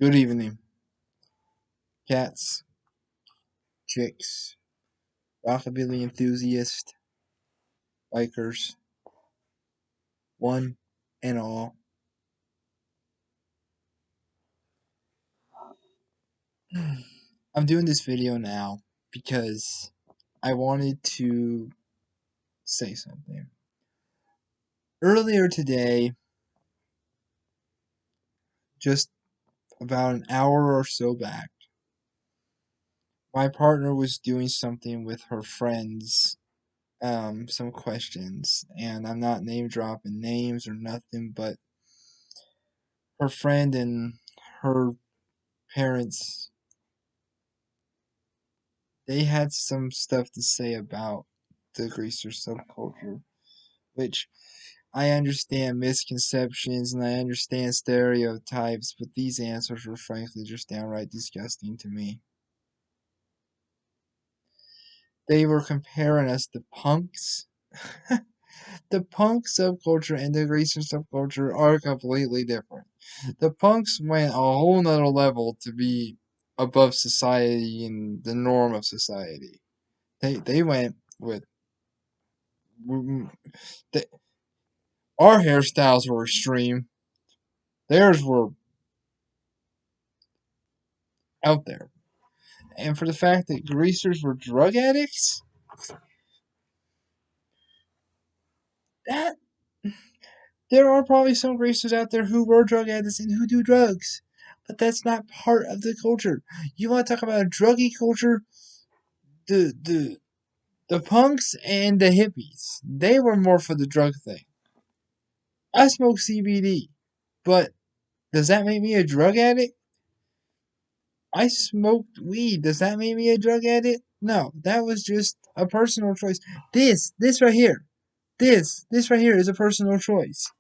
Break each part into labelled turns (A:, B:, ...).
A: Good evening, cats, chicks, rockabilly enthusiasts, bikers, one and all. I'm doing this video now because I wanted to say something. Earlier today, just about an hour or so back, my partner was doing something with her friends, some questions, and I'm not name dropping names or nothing, but her friend and her parents, they had some stuff to say about the greaser subculture, which I understand misconceptions and I understand stereotypes, but these answers were frankly just downright disgusting to me. They were comparing us to punks. The punk subculture and the greaser subculture are completely different. The punks went a whole nother level to be above society and the norm of society. They went with the, our hairstyles were extreme. Theirs were out there. And for the fact that greasers were drug addicts, that there are probably some greasers out there who were drug addicts and who do drugs. But that's not part of the culture. You want to talk about a druggy culture? The the the punks and the hippies, they were more for the drug thing. I smoke CBD, but does that make me a drug addict? I smoked weed. Does that make me a drug addict? No, that was just a personal choice. This right here, this right here is a personal choice.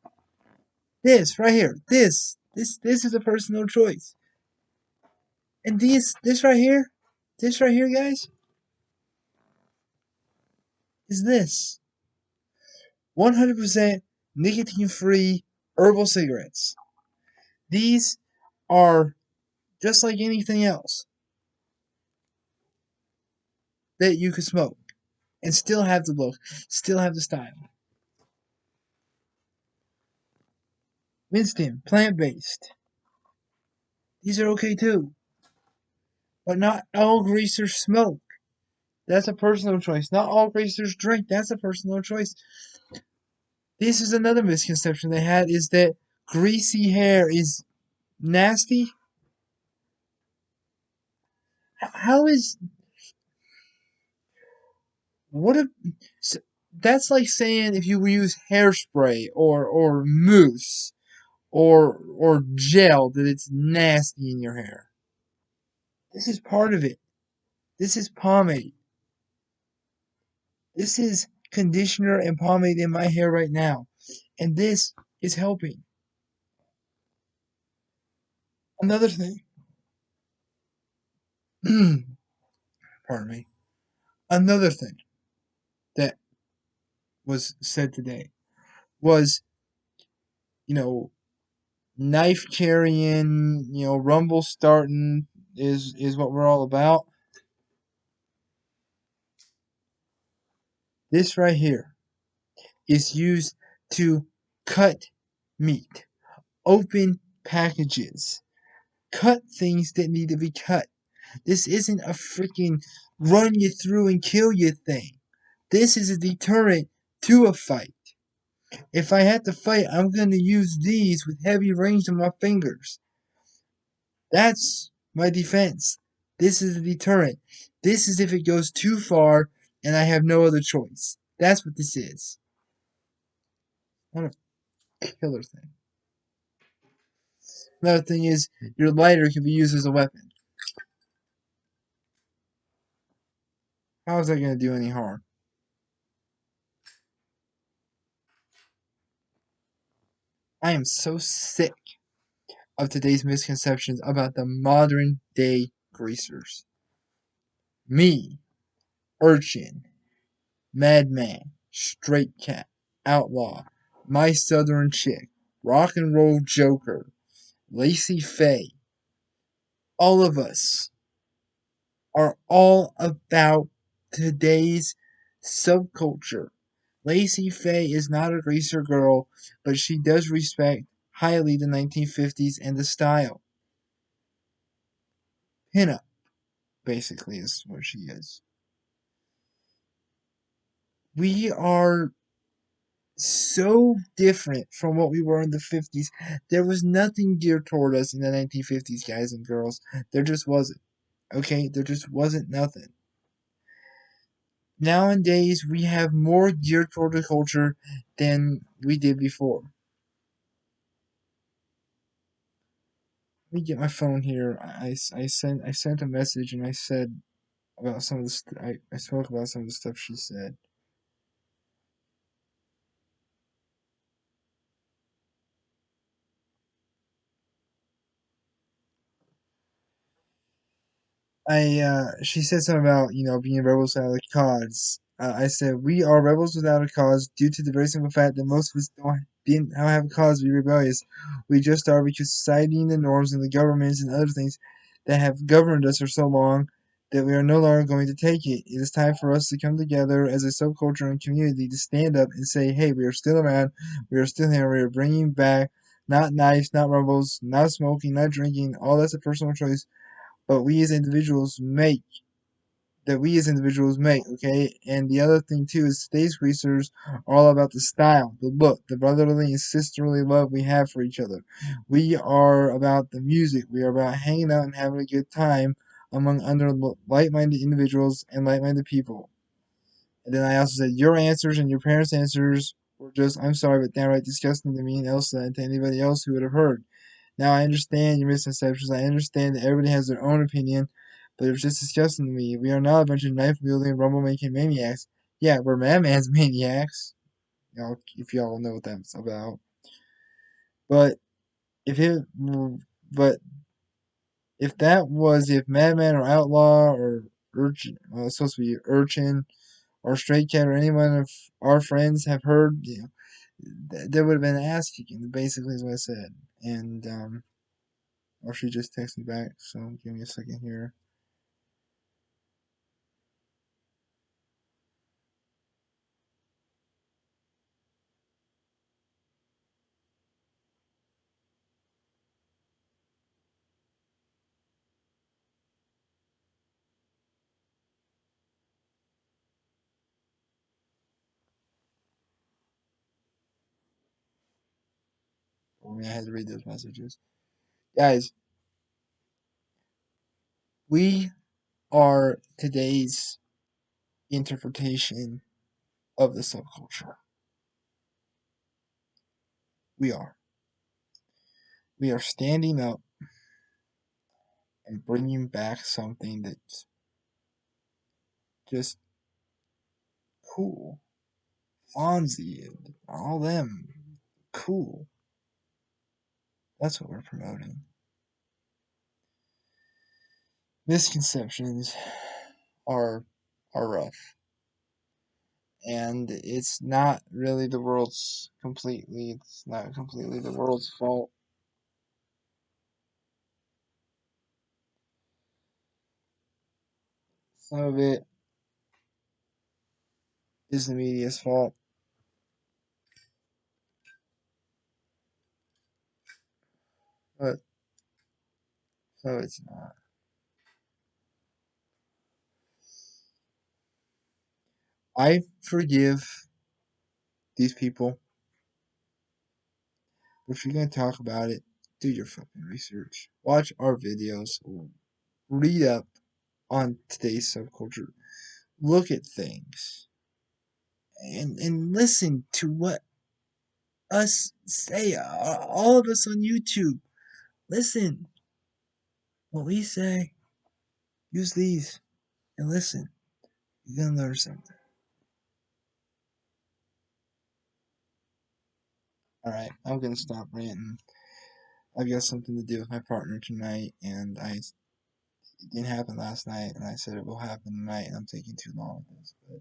A: This right here, this is a personal choice. And this right here, guys, is this 100% nicotine-free herbal cigarettes. These are just like anything else that you could smoke and still have the look, still have the style. Winston, plant-based. These are okay too. But not all greasers smoke. That's a personal choice. Not all greasers drink. That's a personal choice. This is another misconception they had, is that greasy hair is nasty. How is what a that's like saying if you use hairspray or mousse or gel that it's nasty in your hair. This is part of it. This is pomade. This is conditioner and pomade in my hair right now. And this is helping. Another thing, pardon me. Another thing that was said today was, you know, knife carrying, rumble starting is what we're all about. This right here is used to cut meat, open packages, cut things that need to be cut. This isn't a freaking run you through and kill you thing. This is a deterrent to a fight. If I had to fight, I'm going to use these with heavy range on my fingers. That's my defense. This is a deterrent. This is if it goes too far and I have no other choice. That's what this is. Not a killer thing. Another thing is your lighter can be used as a weapon. How is that going to do any harm? I am so sick of today's misconceptions about the modern day greasers. Me, urchin, madman, straight cat, outlaw, my southern chick, rock and roll joker, Lacey Faye, all of us are all about today's subculture. Lacey Faye is not a greaser girl, but she does respect highly the 1950s and the style. Pinup, basically, is what she is. We are so different from what we were in the 50s. There was nothing geared toward us in the 1950s, guys and girls. There just wasn't. Okay? There just wasn't nothing. Nowadays, we have more geared toward the culture than we did before. Let me get my phone here. I sent a message and I said about some of the I spoke about some of the stuff she said. She said something about being rebels without a cause. I said we are rebels without a cause due to the very simple fact that most of us didn't have a cause to be rebellious. We just are because society and the norms and the governments and other things that have governed us for so long that we are no longer going to take it. It is time for us to come together as a subculture and community to stand up and say, hey, we are still around, we are still here, we are bringing back not knives, not rebels, not smoking, not drinking. All that's a personal choice but we as individuals make, okay? And the other thing too is today's greasers are all about the style, the look, the brotherly and sisterly love we have for each other. We are about the music. We are about hanging out and having a good time among other like-minded individuals and like-minded people. And then I also said your answers and your parents' answers were just, I'm sorry, but downright disgusting to me and Elsa and to anybody else who would have heard. Now I understand your misconceptions. I understand that everybody has their own opinion, but it was just disgusting to me. We are not a bunch of knife wielding, rumble making maniacs. Yeah, we're Madman's maniacs. Y'all, if y'all know what that's about. But if it, but if Madman or Outlaw or Urchin, well, it's supposed to be Urchin or Stray Cat or anyone of our friends have heard, there would have been an ass kicking. Basically, is what I said. And or she just texted me back. So give me a second here. I mean, I had to read those messages. Guys, we are today's interpretation of the subculture. We are. We are standing up and bringing back something that's just cool. Fonzie and all them. Cool. That's what we're promoting. Misconceptions are are rough. And it's not completely the world's fault. Some of it is the media's fault, but so it's not. I forgive these people, but if you're gonna talk about it, do your fucking research. Watch our videos. Read up on today's subculture. Look at things. And listen to what us say. All of us on YouTube. Listen. What we say. Use these and listen. You're gonna learn something. Alright, I'm gonna stop ranting. I've got something to do with my partner tonight, and it didn't happen last night, and I said it will happen tonight, and I'm taking too long with this. But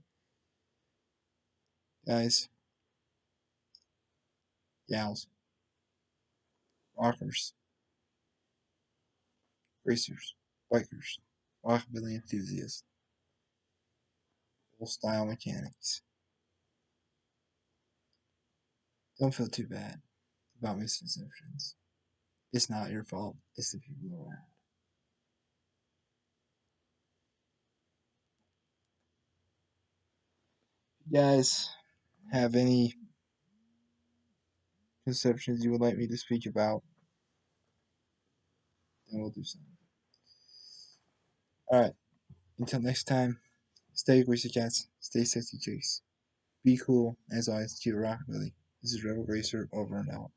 A: guys, gals, rockers, racers, bikers, rockabilly enthusiasts, old style mechanics. Don't feel too bad about misconceptions. It's not your fault, it's the people around. If you guys have any conceptions you would like me to speak about, then we'll do something. Alright, until next time, stay greasy cats, stay sexy chicks. Be cool, as always, keep it rockabilly. This is Rebel Racer over and out.